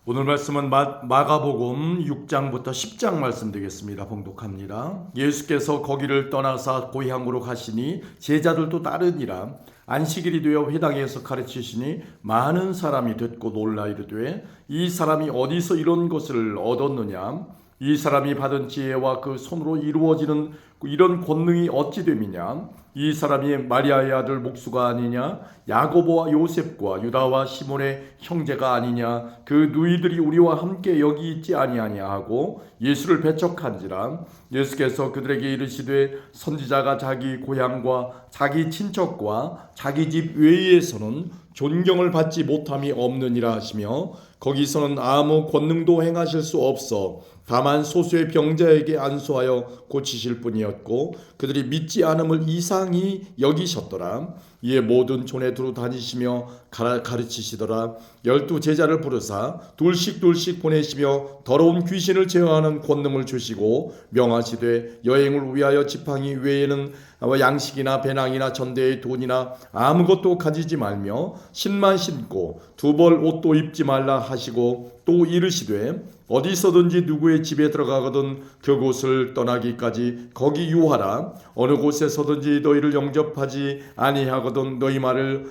오늘 말씀은 마가복음 6장부터 10장 말씀 되겠습니다. 봉독합니다. 예수께서 거기를 떠나사 고향으로 가시니 제자들도 따르니라. 안식일이 되어 회당에서 가르치시니 많은 사람이 듣고 놀라 이르되 이 사람이 어디서 이런 것을 얻었느냐? 이 사람이 받은 지혜와 그 손으로 이루어지는 이런 권능이 어찌 됨이냐? 이 사람이 마리아의 아들 목수가 아니냐? 야고보와 요셉과 유다와 시몬의 형제가 아니냐? 그 누이들이 우리와 함께 여기 있지 아니하냐 하고 예수를 배척한지라. 예수께서 그들에게 이르시되 선지자가 자기 고향과 자기 친척과 자기 집 외에서는 존경을 받지 못함이 없느니라 하시며 거기서는 아무 권능도 행하실 수 없어 다만 소수의 병자에게 안수하여 고치실 뿐이었고 그들이 믿지 않음을 이상히 여기셨더라. 이에 모든 촌에 두루 다니시며 가르치시더라. 12 제자를 부르사 둘씩 보내시며 더러운 귀신을 제어하는 권능을 주시고 명하시되 여행을 위하여 지팡이 외에는 양식이나 배낭이나 전대의 돈이나 아무것도 가지지 말며 신만 신고 두 벌 옷도 입지 말라 하시고 또 이르시되 어디서든지 누구의 집에 들어가거든 그곳을 떠나기까지 거기 유하라. 어느 곳에서든지 너희를 영접하지 아니하거든 너희 말을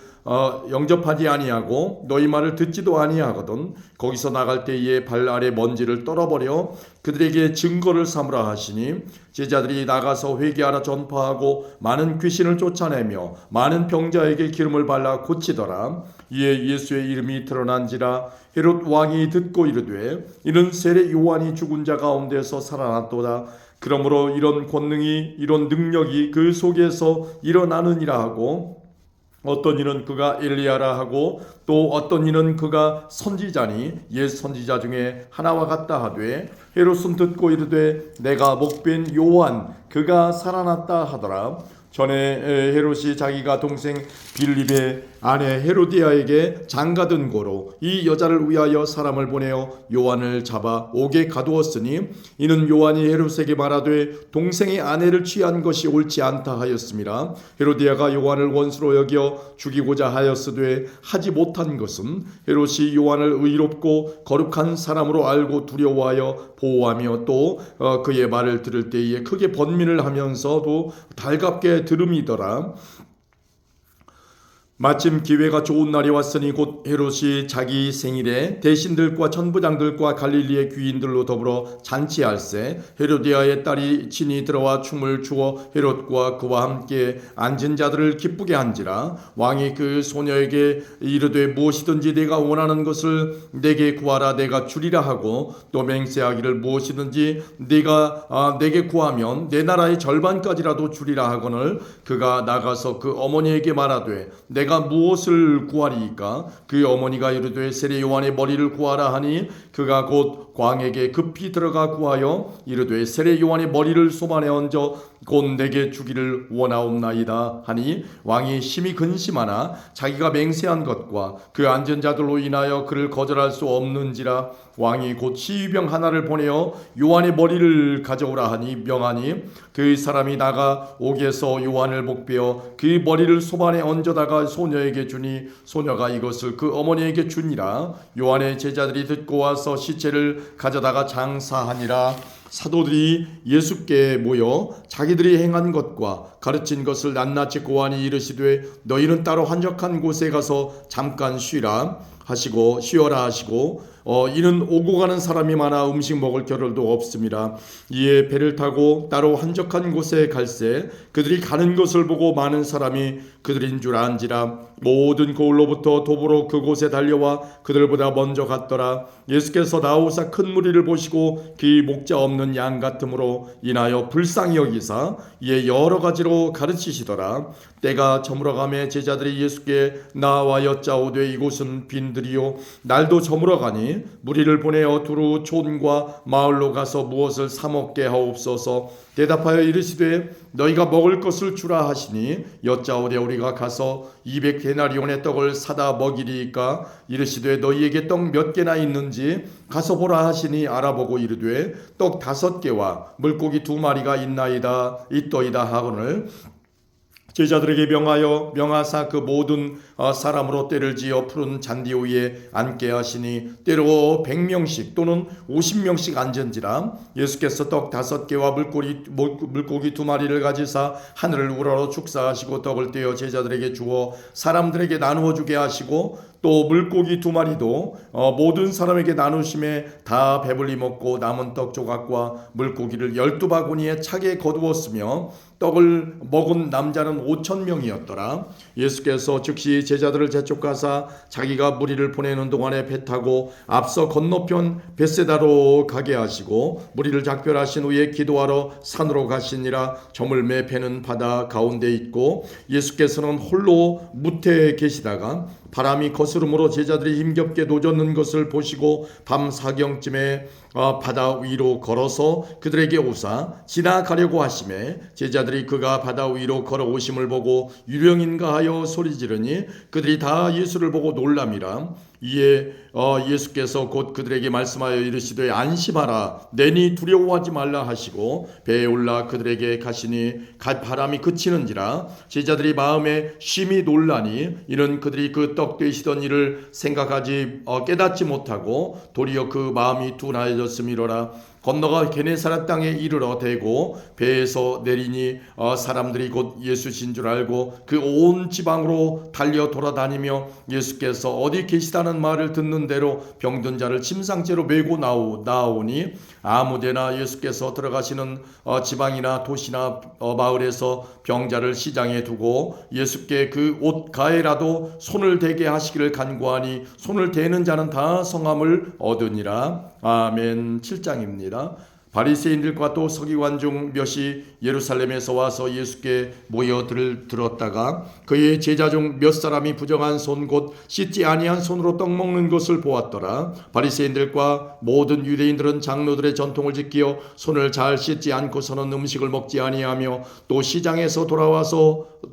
영접하지 아니하고 너희 말을 듣지도 아니하거든 거기서 나갈 때에 발 아래 먼지를 떨어버려 그들에게 증거를 삼으라 하시니 제자들이 나가서 회개하라 전파하고 많은 귀신을 쫓아내며 많은 병자에게 기름을 발라 고치더라. 이에 예수의 이름이 드러난지라. 헤롯 왕이 듣고 이르되 이는 세례 요한이 죽은 자 가운데서 살아났도다. 그러므로 이런 권능이 이런 능력이 그 속에서 일어나느니라 하고 어떤 이는 그가 엘리야라 하고 또 어떤 이는 그가 선지자니 옛 선지자 중에 하나와 같다 하되 헤롯은 듣고 이르되 내가 목벤 요한 그가 살아났다 하더라. 전에 헤롯이 자기가 동생 빌립의 아내 헤로디아에게 장가든 고로 이 여자를 위하여 사람을 보내어 요한을 잡아 옥에 가두었으니 이는 요한이 헤롯에게 말하되 동생의 아내를 취한 것이 옳지 않다 하였습니다. 헤로디아가 요한을 원수로 여겨 죽이고자 하였으되 하지 못한 것은 헤롯이 요한을 의롭고 거룩한 사람으로 알고 두려워하여 보호하며 또 그의 말을 들을 때에 크게 번민을 하면서도 달갑게 들음이더라. 마침 기회가 좋은 날이 왔으니 곧 헤롯이 자기 생일에 대신들과 천부장들과 갈릴리의 귀인들로 더불어 잔치할세 헤로디아의 딸이 친히 들어와 춤을 추어 헤롯과 그와 함께 앉은 자들을 기쁘게 한지라. 왕이 그 소녀에게 이르되 무엇이든지 내가 원하는 것을 내게 구하라 내가 주리라 하고 또 맹세하기를 무엇이든지 네가 내게 구하면 내 나라의 절반까지라도 주리라 하거늘 그가 나가서 그 어머니에게 말하되 내가 무엇을 구하리이까? 그 어머니가 이르되 세례 요한의 머리를 구하라 하니 그가 곧 광에게 급히 들어가 구하여 이르되 세례 요한의 머리를 소만에 얹어 곧 내게 주기를 원하옵나이다 하니 왕이 심히 근심하나 자기가 맹세한 것과 그 앉은 자들로 인하여 그를 거절할 수 없는지라. 왕이 곧 시위병 하나를 보내어 요한의 머리를 가져오라 하니 명하니 그 사람이 나가 옥에서 요한을 목베어 그 머리를 소만에 얹어다가 소녀에게 주니 소녀가 이것을 그 어머니에게 주니라. 요한의 제자들이 듣고 와서 시체를 가져다가 장사하니라. 사도들이 예수께 모여 자기들이 행한 것과 가르친 것을 낱낱이 고하니 이르시되 너희는 따로 한적한 곳에 가서 잠깐 쉬어라 하시고 이는 오고 가는 사람이 많아 음식 먹을 겨를도 없습니다. 이에 배를 타고 따로 한적한 곳에 갈새 그들이 가는 것을 보고 많은 사람이 그들인 줄 안지라. 모든 고을로부터 도보로 그곳에 달려와 그들보다 먼저 갔더라. 예수께서 나오사 큰 무리를 보시고 그 목자 없는 양 같음으로 인하여 불쌍히 여기사 이에 여러 가지로 가르치시더라. 때가 저물어가매 제자들이 예수께 나와 여짜오되 이곳은 빈들이요 날도 저물어가니 무리를 보내어 두루 촌과 마을로 가서 무엇을 사 먹게 하옵소서. 대답하여 이르시되 너희가 먹을 것을 주라 하시니 여짜오되 우리가 가서 200데나리온의 떡을 사다 먹이리이까? 이르시되 너희에게 떡 몇 개나 있는지 가서 보라 하시니 알아보고 이르되 떡 5개와 물고기 2마리가 있나이다 있더이다 하거늘 제자들에게 명하사 그 모든 사람으로 때를 지어 푸른 잔디 위에 앉게 하시니 때로 100명씩 또는 50명씩 앉은지라. 예수께서 떡 5개와 물고기 2마리를 가지사 하늘을 우러러 축사하시고 떡을 떼어 제자들에게 주어 사람들에게 나누어 주게 하시고 또 물고기 2마리도 모든 사람에게 나누심에 다 배불리 먹고 남은 떡 조각과 물고기를 12바구니에 차게 거두었으며 떡을 먹은 남자는 5,000명이었더라. 예수께서 즉시 제자들을 재촉하사 자기가 무리를 보내는 동안에 배 타고 앞서 건너편 벳세다로 가게 하시고 무리를 작별하신 후에 기도하러 산으로 가시니라. 저물매 배는 바다 가운데 있고 예수께서는 홀로 무태에 계시다가 바람이 거스름으로 제자들이 힘겹게 노젓는 것을 보시고 밤 4경쯤에 바다 위로 걸어서 그들에게 오사 지나가려고 하심에 제자들이 그가 바다 위로 걸어오심을 보고 유령인가 하여 소리지르니 그들이 다 예수를 보고 놀람이라. 이에 예수께서 곧 그들에게 말씀하여 이르시되 안심하라 내니 두려워하지 말라 하시고 배에 올라 그들에게 가시니 바람이 그치는지라. 제자들이 마음에 심히 놀라니 이는 그들이 그 떡 되시던 일을 생각하지 깨닫지 못하고 도리어 그 마음이 둔하여졌음이로라. 건너가 게네사렛 땅에 이르러 대고 배에서 내리니 사람들이 곧 예수신 줄 알고 그 온 지방으로 달려 돌아다니며 예수께서 어디 계시다는 말을 듣는 대로 병든 자를 침상째로 메고 나오니 아무데나 예수께서 들어가시는 지방이나 도시나 마을에서 병자를 시장에 두고 예수께 그 옷 가에라도 손을 대게 하시기를 간구하니 손을 대는 자는 다 성함을 얻으니라. 아멘. 7장입니다. 바리새인들과 또 서기관 중 몇이 예루살렘에서 와서 예수께 모여 들었다가 그의 제자 중 몇 사람이 부정한 손 곧 씻지 아니한 손으로 떡 먹는 것을 보았더라. 바리새인들과 모든 유대인들은 장로들의 전통을 지키어 손을 잘 씻지 않고서는 음식을 먹지 아니하며 또 시장에서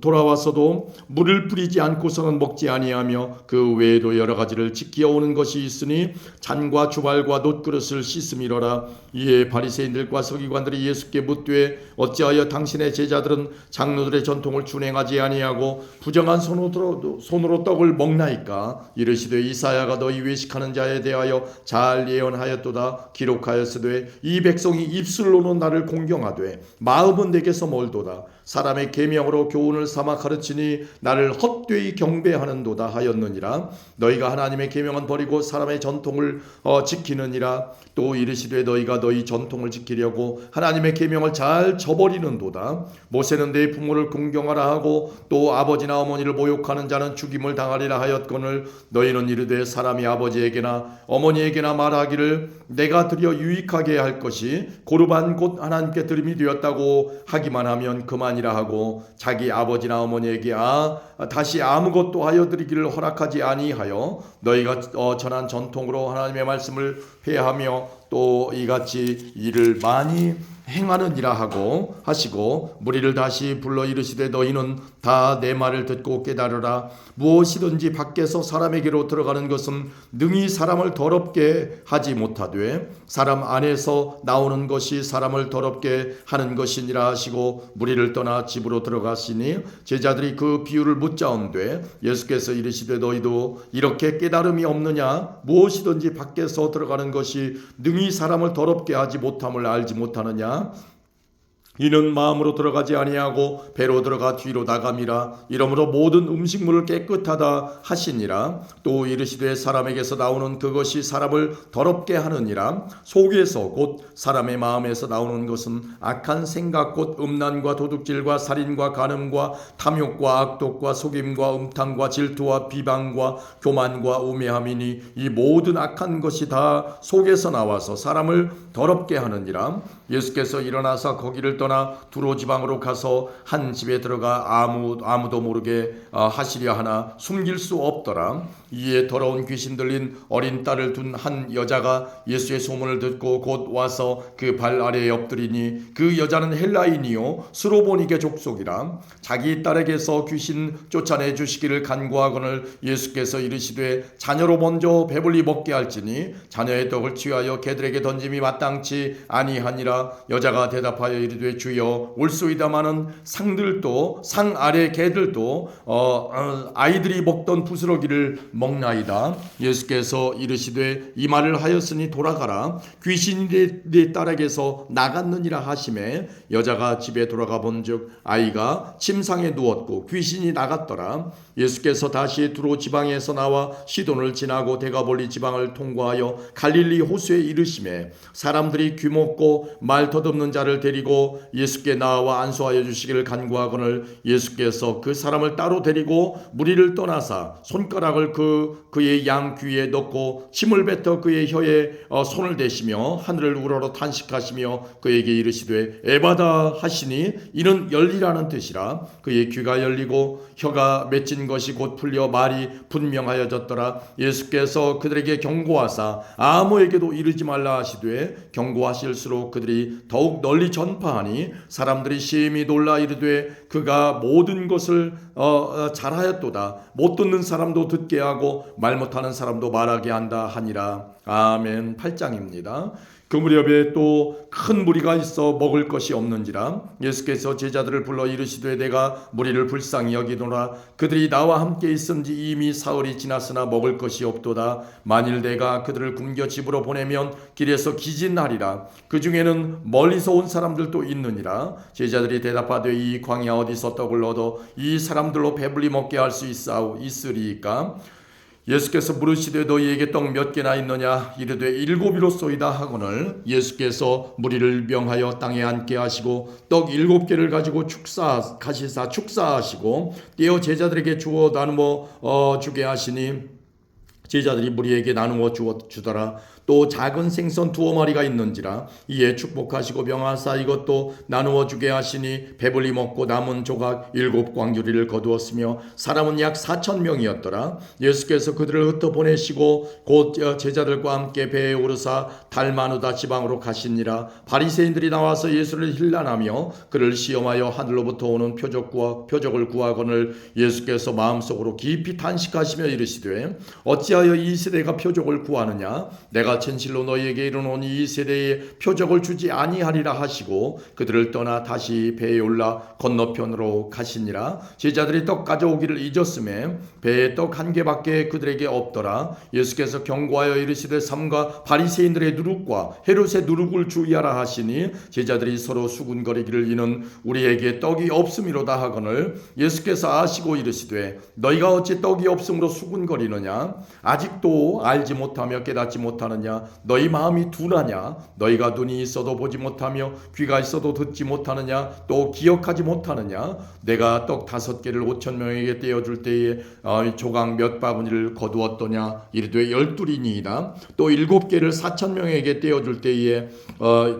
돌아와서도 물을 뿌리지 않고서는 먹지 아니하며 그 외에도 여러 가지를 지키어 오는 것이 있으니 잔과 주발과 놋그릇을 씻음이로라. 이에 바리새인들과 서기관들이 예수께 묻되 어찌하여 당신의 제자들은 장로들의 전통을 준행하지 아니하고 부정한 손으로 떡을 먹나이까? 이르시되 이사야가 너희 외식하는 자에 대하여 잘 예언하였도다. 기록하였으되 이 백성이 입술로는 나를 공경하되 마음은 내게서 멀도다. 사람의 계명으로 교훈을 삼아 가르치니 나를 헛되이 경배하는도다 하였느니라. 너희가 하나님의 계명은 버리고 사람의 전통을 지키느니라. 또 이르시되 너희가 너희 전통을 지키려고 하나님의 계명을 잘 저버리는도다. 모세는 내 부모를 공경하라 하고 또 아버지나 어머니를 모욕하는 자는 죽임을 당하리라 하였거늘 너희는 이르되 사람이 아버지에게나 어머니에게나 말하기를 내가 드려 유익하게 할 것이 고르반 곧 하나님께 드림이 되었다고 하기만 하면 그만이라 하고 자기 아버지나 어머니에게 다시 아무것도 하여 드리기를 허락하지 아니하여 너희가 전한 전통으로 하나님의 말씀을 회하며 또 이같이 일을 많이 행하느니라 하고 하시고 무리를 다시 불러 이르시되 너희는 다 내 말을 듣고 깨달으라. 무엇이든지 밖에서 사람에게로 들어가는 것은 능히 사람을 더럽게 하지 못하되 사람 안에서 나오는 것이 사람을 더럽게 하는 것이니라 하시고 무리를 떠나 집으로 들어가시니 제자들이 그 비유를 묻자온되 예수께서 이르시되 너희도 이렇게 깨달음이 없느냐? 무엇이든지 밖에서 들어가는 것이 능히 사람을 더럽게 하지 못함을 알지 못하느냐? 이는 마음으로 들어가지 아니하고 배로 들어가 뒤로 나감이라. 이러므로 모든 음식물을 깨끗하다 하시니라. 또 이르시되 사람에게서 나오는 그것이 사람을 더럽게 하느니라. 속에서 곧 사람의 마음에서 나오는 것은 악한 생각 곧 음란과 도둑질과 살인과 간음과 탐욕과 악독과 속임과 음탕과 질투와 비방과 교만과 우매함이니 이 모든 악한 것이 다 속에서 나와서 사람을 더럽게 하느니라. 예수께서 일어나서 거기를 떠나 두로 지방으로 가서 한 집에 들어가 아무도 모르게 하시려 하나 숨길 수 없더라. 이에 더러운 귀신 들린 어린 딸을 둔 한 여자가 예수의 소문을 듣고 곧 와서 그 발 아래에 엎드리니 그 여자는 헬라인이요 스로보니게 족속이라. 자기 딸에게서 귀신 쫓아내 주시기를 간구하거늘 예수께서 이르시되 자녀로 먼저 배불리 먹게 할지니 자녀의 떡을 취하여 개들에게 던짐이 마땅치 아니하니라. 여자가 대답하여 이르되 주여 올소이다마는 상들도 상 아래 개들도 아이들이 먹던 부스러기를 먹나이다. 예수께서 이르시되 이 말을 하였으니 돌아가라. 귀신이 네 딸에게서 나갔느니라 하시매 여자가 집에 돌아가 본즉 아이가 침상에 누웠고 귀신이 나갔더라. 예수께서 다시 두로 지방에서 나와 시돈을 지나고 데가볼리 지방을 통과하여 갈릴리 호수에 이르시매 사람들이 귀먹고 말 터듬는 자를 데리고 예수께 나와 안수하여 주시기를 간구하거늘 예수께서 그 사람을 따로 데리고 무리를 떠나사 손가락을 그의 양 귀에 넣고 침을 뱉어 그의 혀에 손을 대시며 하늘을 우러러 탄식하시며 그에게 이르시되 에바다 하시니 이는 열리라는 뜻이라. 그의 귀가 열리고 혀가 맺힌 것이 곧 풀려 말이 분명하여졌더라. 예수께서 그들에게 경고하사 아무에게도 이르지 말라 하시되 경고하실수록 그들이 더욱 널리 전파하니 사람들이 심히 놀라 이르되 그가 모든 것을 잘하였도다. 못 듣는 사람도 듣게 하고 말 못하는 사람도 말하게 한다 하니라. 아멘. 8장입니다. 그 무렵에 또 큰 무리가 있어 먹을 것이 없는지라 예수께서 제자들을 불러 이르시되 내가 무리를 불쌍히 여기노라. 그들이 나와 함께 있은지 이미 사흘이 지났으나 먹을 것이 없도다. 만일 내가 그들을 굶겨 집으로 보내면 길에서 기진하리라. 그 중에는 멀리서 온 사람들도 있느니라. 제자들이 대답하되 이 광야 어디서 떡을 얻어 이 사람들로 배불리 먹게 할 수 있으리이까. 예수께서 물으시되 너희에게 떡 몇 개나 있느냐 이르되 7이로소이다 하거늘 예수께서 무리를 명하여 땅에 앉게 하시고 떡 7개를 가지고 가시사 축사하시고 떼어 제자들에게 주어 나누어 주게 하시니 제자들이 무리에게 나누어 주더라. 또 작은 생선 2마리가 있는지라. 이에 축복하시고 명하사 이것도 나누어 주게 하시니 배불리 먹고 남은 조각 7광주리를 거두었으며 사람은 약 4,000명이었더라. 예수께서 그들을 흩어 보내시고 곧 제자들과 함께 배에 오르사 달마누다 지방으로 가시니라. 바리새인들이 나와서 예수를 힐난하며 그를 시험하여 하늘로부터 오는 표적을 구하거늘 예수께서 마음속으로 깊이 탄식하시며 이르시되 어찌하여 이 세대가 표적을 구하느냐. 내가 진실로 너희에게 이르노니 이 세대에 표적을 주지 아니하리라 하시고 그들을 떠나 다시 배에 올라 건너편으로 가시니라. 제자들이 떡 가져오기를 잊었음에 배에 떡 1개밖에 그들에게 없더라. 예수께서 경고하여 이르시되 삼가 바리새인들의 누룩과 헤롯의 누룩을 주의하라 하시니 제자들이 서로 수군거리기를 이는 우리에게 떡이 없음이로다 하거늘 예수께서 아시고 이르시되 너희가 어찌 떡이 없음으로 수군거리느냐. 아직도 알지 못하며 깨닫지 못하느냐. 너희 마음이 둔하냐. 너희가 눈이 있어도 보지 못하며 귀가 있어도 듣지 못하느냐. 또 기억하지 못하느냐. 내가 떡 5개를 5,000명에게 떼어줄 때에 조각 몇 바구니를 거두었더냐. 이르되 12이니이다. 또 7개를 4,000명에게 떼어줄 때에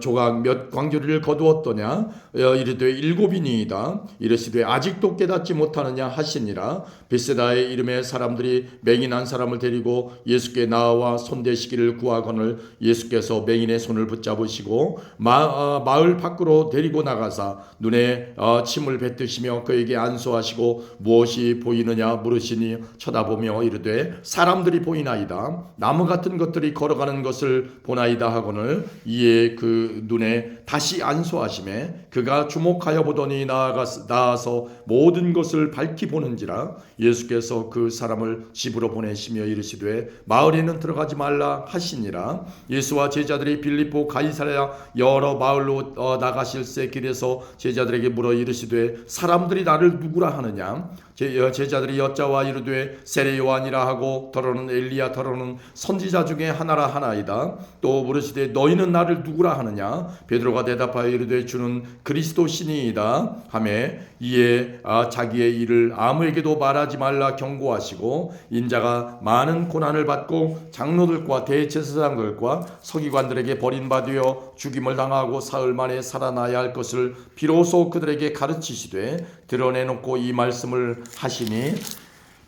조각 몇 광주리를 거두었더냐. 이르되 7이니이다. 이르시되 아직도 깨닫지 못하느냐 하시니라. 벳세다의 이름의 사람들이 맹인한 사람을 데리고 예수께 나와 손대시기를 구하거늘 예수께서 맹인의 손을 붙잡으시고 마을 밖으로 데리고 나가사 눈에 침을 뱉으시며 그에게 안수하시고 무엇이 보이느냐 물으시니 쳐다보며 이르되 사람들이 보이나이다. 나무 같은 것들이 걸어가는 것을 보나이다 하거늘 이에 그 눈에 다시 안수하시매 그가 주목하여 보더니 나아서 모든 것을 밝히 보는지라. 예수께서 그 사람을 집으로 보내시며 이르시되 마을에는 들어가지 말라 하시니라. 예수와 제자들이 빌립보 가이사랴 여러 마을로 나가실새 길에서 제자들에게 물어 이르시되 사람들이 나를 누구라 하느냐. 제자들이 여짜와 이르되 세례 요한이라 하고 더러는 엘리야 더러는 선지자 중에 하나라 하나이다. 또 물으시되 너희는 나를 누구라 하느냐. 베드로가 대답하여 이르되 주는 그리스도 신이이다 하매 이에 자기의 일을 아무에게도 말하지 말라 경고하시고 인자가 많은 고난을 받고 장로들과 대제사장들과 서기관들에게 버림받으여 죽임을 당하고 사흘 만에 살아나야 할 것을 비로소 그들에게 가르치시되 드러내놓고 이 말씀을 하시니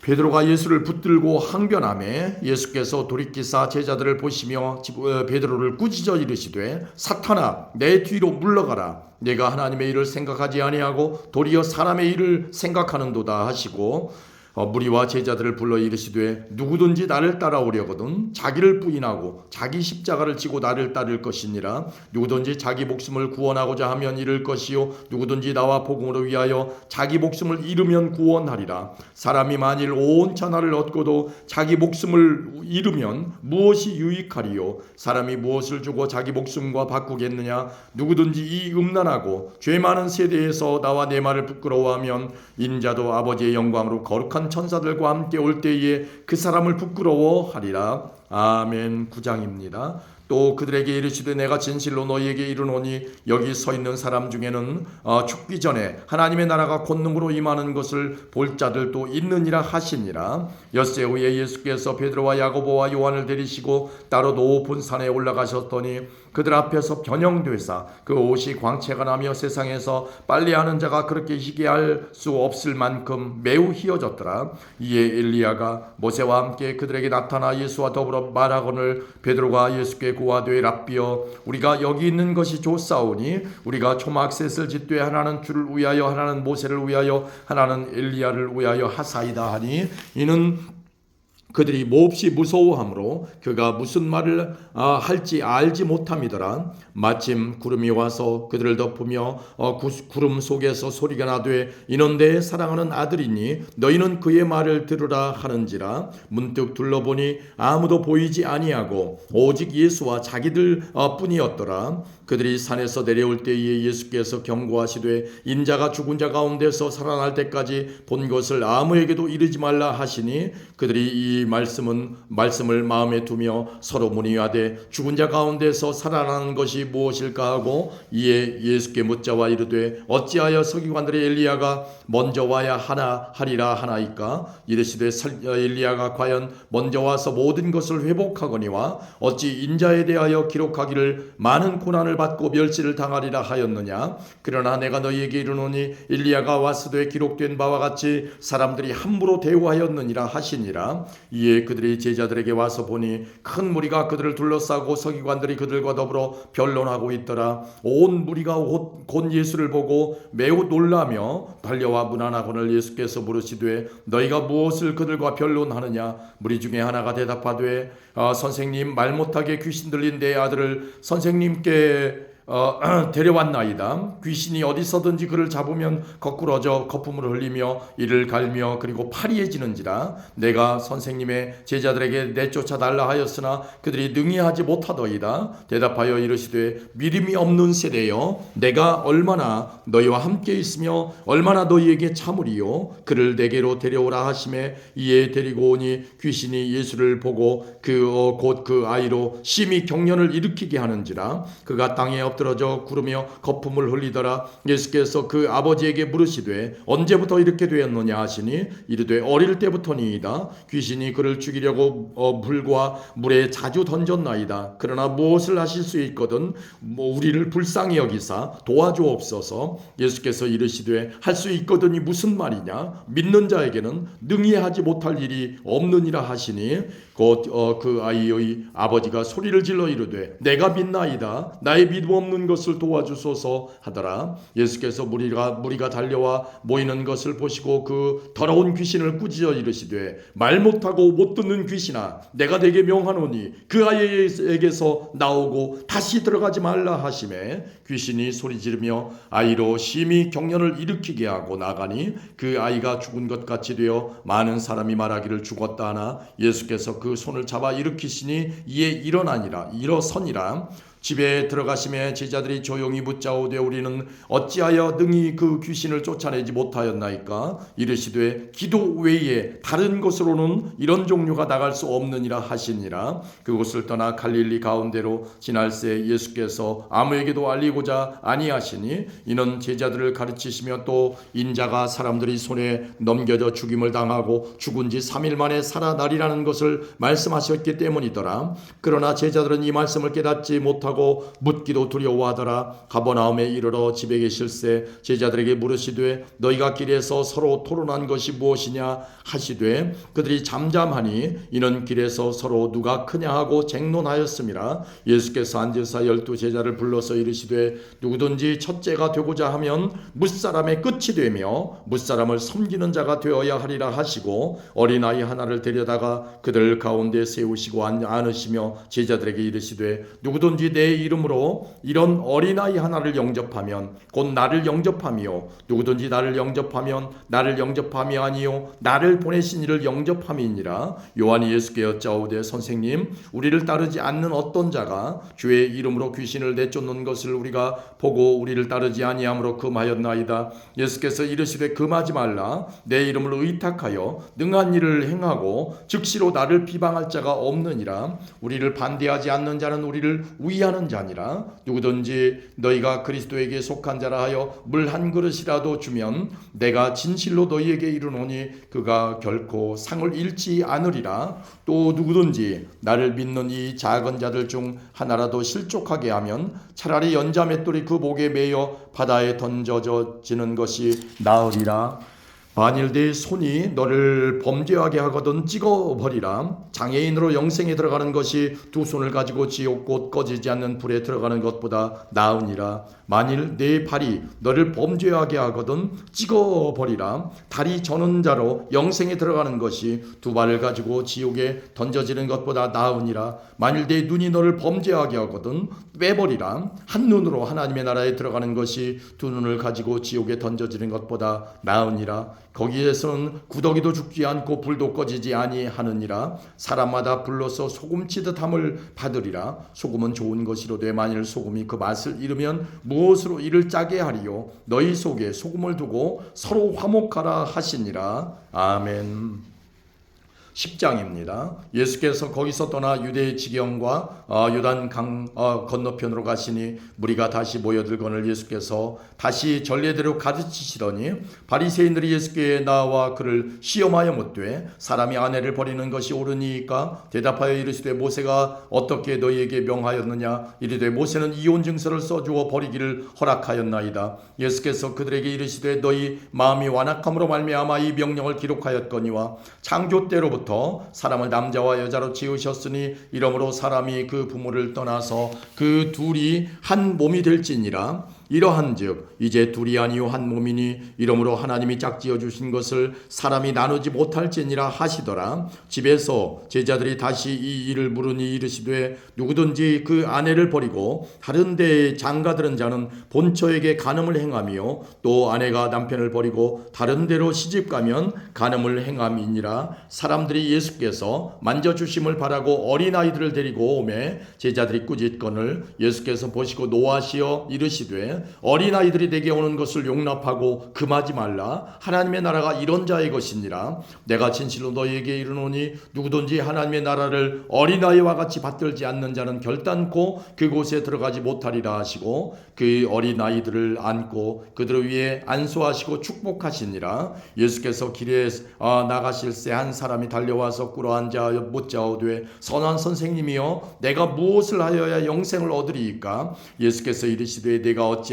베드로가 예수를 붙들고 항변하매 예수께서 돌이키사 제자들을 보시며 베드로를 꾸짖어 이르시되 사탄아 내 뒤로 물러가라. 내가 하나님의 일을 생각하지 아니하고 도리어 사람의 일을 생각하는도다 하시고 무리와 제자들을 불러 이르시되 누구든지 나를 따라오려거든 자기를 부인하고 자기 십자가를 지고 나를 따를 것이니라. 누구든지 자기 목숨을 구원하고자 하면 잃을 것이요 누구든지 나와 복음으로 위하여 자기 목숨을 잃으면 구원하리라. 사람이 만일 온 천하를 얻고도 자기 목숨을 잃으면 무엇이 유익하리요? 사람이 무엇을 주고 자기 목숨과 바꾸겠느냐? 누구든지 이 음란하고 죄 많은 세대에서 나와 내 말을 부끄러워하면 인자도 아버지의 영광으로 거룩한 천사들과 함께 올 때에 그 사람을 부끄러워하리라. 아멘. 9장입니다. 또 그들에게 이르시되 내가 진실로 너희에게 이르노니 여기 서 있는 사람 중에는 죽기 전에 하나님의 나라가 권능으로 임하는 것을 볼 자들도 있느니라 하시니라. 엿새 후에 예수께서 베드로와 야고보와 요한을 데리시고 따로 높은 산에 올라가셨더니 그들 앞에서 변형되사 그 옷이 광채가 나며 세상에서 빨래하는 자가 그렇게 희게 할 수 없을 만큼 매우 희어졌더라. 이에 엘리야가 모세와 함께 그들에게 나타나 예수와 더불어 말하거늘 베드로가 예수께 고하되 랍비여 우리가 여기 있는 것이 좋사오니 우리가 초막셋을 짓되 하나는 주를 위하여 하나는 모세를 위하여 하나는 엘리야를 위하여 하사이다 하니 이는 그들이 몹시 무서워하므로 그가 무슨 말을 할지 알지 못함이더라. 마침 구름이 와서 그들을 덮으며 구름 속에서 소리가 나되 이는 내 사랑하는 아들이니 너희는 그의 말을 들으라 하는지라. 문득 둘러보니 아무도 보이지 아니하고 오직 예수와 자기들 뿐이었더라. 그들이 산에서 내려올 때에 예수께서 경고하시되 인자가 죽은 자 가운데서 살아날 때까지 본 것을 아무에게도 이르지 말라 하시니 그들이 이 말씀을 마음에 두며 서로 문의하되 죽은 자 가운데서 살아나는 것이 무엇일까 하고 이에 예수께 묻자와 이르되 어찌하여 서기관들의 엘리야가 먼저 와야 하리라 하나이까? 이르시되 엘리야가 과연 먼저 와서 모든 것을 회복하거니와 어찌 인자에 대하여 기록하기를 많은 고난을 받고 멸시를 당하리라 하였느냐? 그러나 내가 너희에게 이르노니 엘리야가 왔으되 기록된 바와 같이 사람들이 함부로 대우하였느니라 하시니라. 이에 그들이 제자들에게 와서 보니 큰 무리가 그들을 둘러싸고 서기관들이 그들과 더불어 변론하고 있더라. 온 무리가 곧 예수를 보고 매우 놀라며 달려와 문안하거늘 예수께서 물으시되 너희가 무엇을 그들과 변론하느냐? 무리 중에 하나가 대답하되 선생님 말 못하게 귀신 들린 내 아들을 선생님께 데려왔나이다. 귀신이 어디서든지 그를 잡으면 거꾸러져 거품을 흘리며 이를 갈며 그리고 파리해지는지라. 내가 선생님의 제자들에게 내쫓아 달라 하였으나 그들이 능히 하지 못하더이다. 대답하여 이르시되 믿음이 없는 세대여 내가 얼마나 너희와 함께 있으며 얼마나 너희에게 참으리요. 그를 내게로 데려오라 하시매 이에 데리고 오니 귀신이 예수를 보고 곧 그 아이로 심히 경련을 일으키게 하는지라. 그가 땅에 엎드러져 구르며 거품을 흘리더라. 예수께서 그 아버지에게 물으시되 언제부터 이렇게 되었느냐 하시니 이르되 어릴 때부터니이다. 귀신이 그를 죽이려고 불과 물에 자주 던졌나이다. 그러나 무엇을 하실 수 있거든 우리를 불쌍히 여기사 도와주옵소서. 예수께서 이르시되 할 수 있거든이 무슨 말이냐? 믿는 자에게는 능히 하지 못할 일이 없느니라 하시니 곧 그 아이의 아버지가 소리를 질러 이르되 내가 믿나이다. 나의 믿음 없는 것을 도와주소서 하더라. 예수께서 무리가 달려와 모이는 것을 보시고 그 더러운 귀신을 꾸짖어 이르시되 말 못하고 못 듣는 귀신아 내가 네게 명하노니 그 아이에게서 나오고 다시 들어가지 말라 하시매 귀신이 소리 지르며 아이로 심히 경련을 일으키게 하고 나가니 그 아이가 죽은 것 같이 되어 많은 사람이 말하기를 죽었다 하나 예수께서 그 손을 잡아 일으키시니 이에 일어서니라. 집에 들어가심에 제자들이 조용히 묻자오되 우리는 어찌하여 능히 그 귀신을 쫓아내지 못하였나이까? 이르시되 기도 외에 다른 곳으로는 이런 종류가 나갈 수 없느니라 하시니라. 그곳을 떠나 갈릴리 가운데로 지날새 예수께서 아무에게도 알리고자 아니하시니 이는 제자들을 가르치시며 또 인자가 사람들이 손에 넘겨져 죽임을 당하고 죽은 지 3일 만에 살아나리라는 것을 말씀하셨기 때문이더라. 그러나 제자들은 이 말씀을 깨닫지 못하고 못하고 묻기도 두려워하더라. 가버나움에 이르러 집에 계실새 제자들에게 물으시되 너희가 길에서 서로 토론한 것이 무엇이냐 하시되 그들이 잠잠하니 이는 길에서 서로 누가 크냐 하고 쟁론하였음이라. 예수께서 앉으사 12 제자를 불러서 이르시되 누구든지 첫째가 되고자 하면 뭇사람의 끝이 되며 뭇사람을 섬기는 자가 되어야 하리라 하시고 어린아이 하나를 데려다가 그들 가운데 세우시고 안으시며 제자들에게 이르시되 누구든지 내 이름으로 이런 어린아이 하나를 영접하면 곧 나를 영접하며 누구든지 나를 영접하면 나를 영접함이 아니요 나를 보내신 이를 영접함이니라. 요한이 예수께 여짜오되 선생님 우리를 따르지 않는 어떤 자가 주의 이름으로 귀신을 내쫓는 것을 우리가 보고 우리를 따르지 아니함으로 금하였나이다. 예수께서 이르시되 금하지 말라. 내 이름을 의탁하여 능한 일을 행하고 즉시로 나를 비방할 자가 없느니라. 우리를 반대하지 않는 자는 우리를 위하는 자니라. 누구든지 너희가 그리스도에게 속한 자라 하여 물 한 그릇이라도 주면 내가 진실로 너희에게 이르노니 그가 결코 상을 잃지 않으리라. 또 누구든지 나를 믿는 이 작은 자들 중 하나라도 실족하게 하면 차라리 연자맷돌이 그 목에 매여 바다에 던져지는 것이 나으리라. 만일 네 손이 너를 범죄하게 하거든 찍어버리라. 장애인으로 영생에 들어가는 것이 두 손을 가지고 지옥 곧 꺼지지 않는 불에 들어가는 것보다 나으니라. 만일 네 발이 너를 범죄하게 하거든 찍어버리라. 다리 저는 자로 영생에 들어가는 것이 두 발을 가지고 지옥에 던져지는 것보다 나으니라. 만일 네 눈이 너를 범죄하게 하거든 빼버리라. 한 눈으로 하나님의 나라에 들어가는 것이 두 눈을 가지고 지옥에 던져지는 것보다 나으니라. 거기에서는 구더기도 죽지 않고 불도 꺼지지 아니하느니라. 사람마다 불러서 소금치듯 함을 받으리라. 소금은 좋은 것이로되 만일 소금이 그 맛을 잃으면 무엇으로 이를 짜게 하리요. 너희 속에 소금을 두고 서로 화목하라 하시니라. 아멘. 10장입니다. 예수께서 거기서 떠나 유대의 지경과 요단강 건너편으로 가시니 무리가 다시 모여들거늘 예수께서 다시 전례대로 가르치시더니 바리새인들이 예수께 나와 그를 시험하여 묻되 사람이 아내를 버리는 것이 옳으니까 대답하여 이르시되 모세가 어떻게 너희에게 명하였느냐. 이르되 모세는 이혼 증서를 써주어 버리기를 허락하였나이다. 예수께서 그들에게 이르시되 너희 마음이 완악함으로 말미암아 이 명령을 기록하였거니와 창조 때로부터 사람을 남자와 여자로 지으셨으니 이러므로 사람이 그 부모를 떠나서 그 둘이 한 몸이 될지니라. 이러한즉 이제 둘이 아니요 한 몸이니 이러므로 하나님이 짝지어 주신 것을 사람이 나누지 못할지니라 하시더라. 집에서 제자들이 다시 이 일을 물으니 이르시되 누구든지 그 아내를 버리고 다른 데에 장가들은 자는 본처에게 간음을 행하며 또 아내가 남편을 버리고 다른 데로 시집가면 간음을 행함이니라. 사람들이 예수께서 만져주심을 바라고 어린아이들을 데리고 오매 제자들이 꾸짖거늘 예수께서 보시고 노하시어 이르시되 어린아이들이 내게 오는 것을 용납하고 금하지 말라. 하나님의 나라가 이런 자의 것이니라. 내가 진실로 너희에게 이르노니 누구든지 하나님의 나라를 어린아이와 같이 받들지 않는 자는 결단코 그곳에 들어가지 못하리라 하시고 그 어린아이들을 안고 그들 위에 안수하시고 축복하시니라. 예수께서 길에 나가실새 한 사람이 달려와서 꿇어앉아 묻자오되 선한 선생님이여 내가 무엇을 하여야 영생을 얻으리이까. 예수께서 이르시되 내가 어찌하여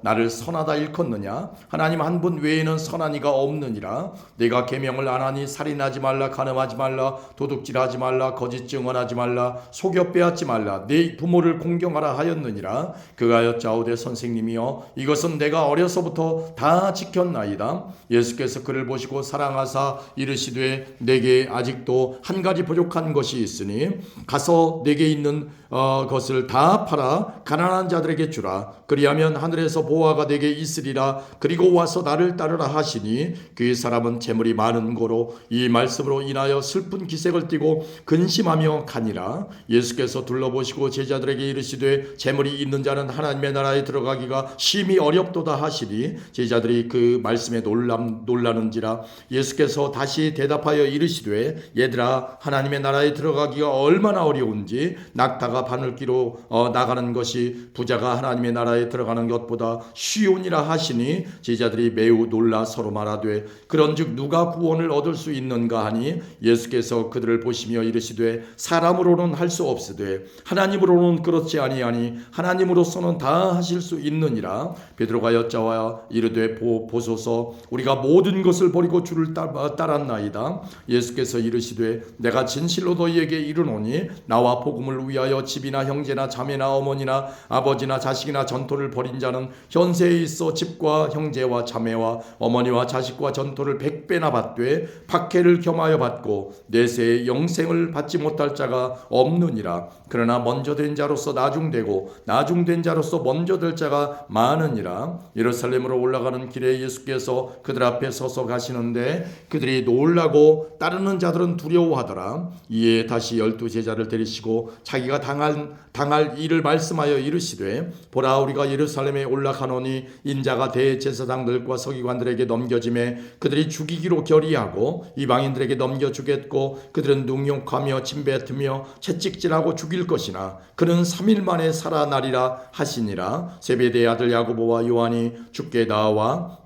나를 선하다 일컫느냐. 하나님 한 분 외에는 선한 이가 없느니라. 내가 계명을 안 하니 살인하지 말라, 간음하지 말라, 도둑질하지 말라, 거짓 증언하지 말라, 속여 빼앗지 말라, 내 부모를 공경하라 하였느니라. 그가 여짜오되 선생님이여 이것은 내가 어려서부터 다 지켰나이다. 예수께서 그를 보시고 사랑하사 이르시되 내게 아직도 한 가지 부족한 것이 있으니 가서 내게 있는 것을 다 팔아 가난한 자들에게 주라. 그리하면 하늘에서 보화가 내게 있으리라. 그리고 와서 나를 따르라 하시니 그 사람은 재물이 많은 고로 이 말씀으로 인하여 슬픈 기색을 띠고 근심하며 가니라. 예수께서 둘러보시고 제자들에게 이르시되 재물이 있는 자는 하나님의 나라에 들어가기가 심히 어렵도다 하시니 제자들이 그 말씀에 놀라는지라. 예수께서 다시 대답하여 이르시되 얘들아 하나님의 나라에 들어가기가 얼마나 어려운지 낙타가 바늘기로 나가는 것이 부자가 하나님의 나라에 들어가는 생각하는 것보다 쉬우니라 하시니 제자들이 매우 놀라 서로 말하되 그런즉 누가 구원을 얻을 수 있는가 하니 예수께서 그들을 보시며 이르시되 사람으로는 할 수 없으되 하나님으로는 그렇지 아니하니 하나님으로서는 다 하실 수 있느니라. 베드로가 여짜와 이르되 보소서 우리가 모든 것을 버리고 주를 따랐나이다. 예수께서 이르시되 내가 진실로 너희에게 이르노니 나와 복음을 위하여 집이나 형제나 자매나 어머니나 아버지나 자식이나 전토를 벌인 자는 현세에 있어 집과 형제와 자매와 어머니와 자식과 전토를 100배나 받되 박해를 겸하여 받고 내세에 영생을 받지 못할 자가 없느니라. 그러나 먼저 된 자로서 나중되고 나중된 자로서 먼저 될 자가 많으니라. 예루살렘으로 올라가는 길에 예수께서 그들 앞에 서서 가시는데 그들이 놀라고 따르는 자들은 두려워하더라. 이에 다시 12 제자를 데리시고 자기가 당할 일을 말씀하여 이르시되 보라 우리가 예루살렘에 올라가노니 인자가 대제사장들과 서기관들에게 넘겨짐에 그들이 죽이기로 결의하고 이방인들에게 넘겨주겠고 그들은 능욕하며 침뱉으며 채찍질하고 죽일 것이나 그는 3일 만에 살아나리라 하시니라. 세베대의 아들 야고보와 요한이 주께 나와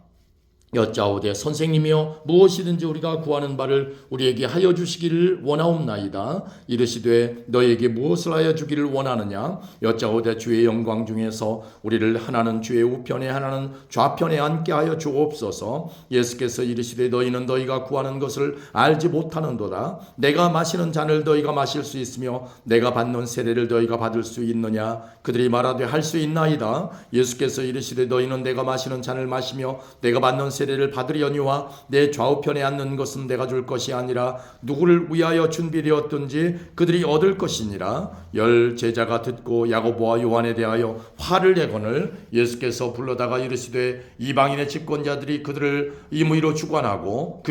여짜오되 선생님이여 무엇이든지 우리가 구하는 바를 우리에게 하여 주시기를 원하옵나이다. 이르시되 너에게 무엇을 하여 주기를 원하느냐. 여짜오되 주의 영광 중에서 우리를 하나는 주의 우편에 하나는 좌편에 앉게 하여 주옵소서. 예수께서 이르시되 너희는 너희가 구하는 것을 알지 못하는도다. 내가 마시는 잔을 너희가 마실 수 있으며 내가 받는 세례를 너희가 받을 수 있느냐. 그들이 말하되 할 수 있나이다. 예수께서 이르시되 너희는 내가 마시는 잔을 마시며 내가 받는 세례를 받으려니와 내 좌우편에 앉는 것은 내가 줄 것이 아니라 누구를 위하여 준비되었든지 그들이 얻을 것이니라. 10 제자가 듣고 야고보와 요한에 대하여 화를 내거늘 예수께서 불러다가 이르시되 이방인의 집권자들이 그들을 임의로 주관하고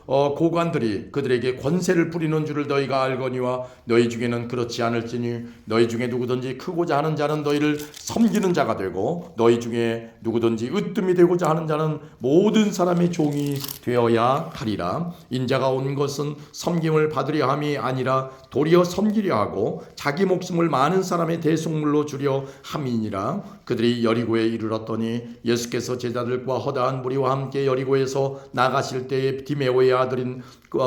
고관들이 그들에게 권세를 부리는 줄을 너희가 알거니와 너희 중에는 그렇지 않을지니 너희 중에 누구든지 크고자 하는 자는 너희를 섬기는 자가 되고 너희 중에 누구든지 으뜸이 되고자 하는 자는 모든 사람의 종이 되어야 하리라. 인자가 온 것은 섬김을 받으려 함이 아니라 도리어 섬기려 하고 자기 목숨을 많은 사람의 대속물로 주려 함이니라. 그들이 여리고에 이르렀더니 예수께서 제자들과 허다한 무리와 함께 여리고에서 나가실 때에 디메오의 아들인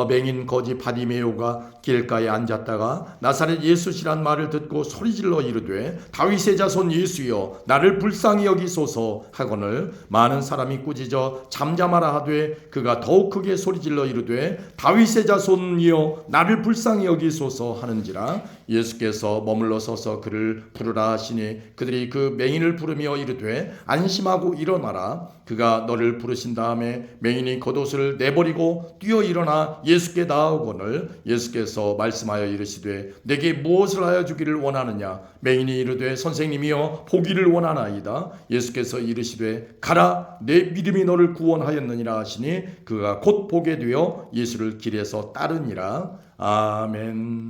맹인 거지 바디메오가 길가에 앉았다가 나사렛 예수시란 말을 듣고 소리질러 이르되 다윗의 자손 예수여 나를 불쌍히 여기소서 하거늘 많은 사람이 꾸짖어 잠잠하라 하되 그가 더욱 크게 소리질러 이르되 다윗의 자손이여 나를 불쌍히 여기소서 하는지라. 예수께서 머물러 서서 그를 부르라 하시니 그들이 그 맹인을 부르며 이르되 안심하고 일어나라. 그가 너를 부르신 다음에 맹인이 겉옷을 내버리고 뛰어 일어나 예수께 나아오거늘 예수께서 말씀하여 이르시되 내게 무엇을 하여 주기를 원하느냐. 맹인이 이르되 선생님이여 보기를 원하나이다. 예수께서 이르시되 가라 내 믿음이 너를 구원하였느니라 하시니 그가 곧 보게 되어 예수를 길에서 따르니라. 아멘.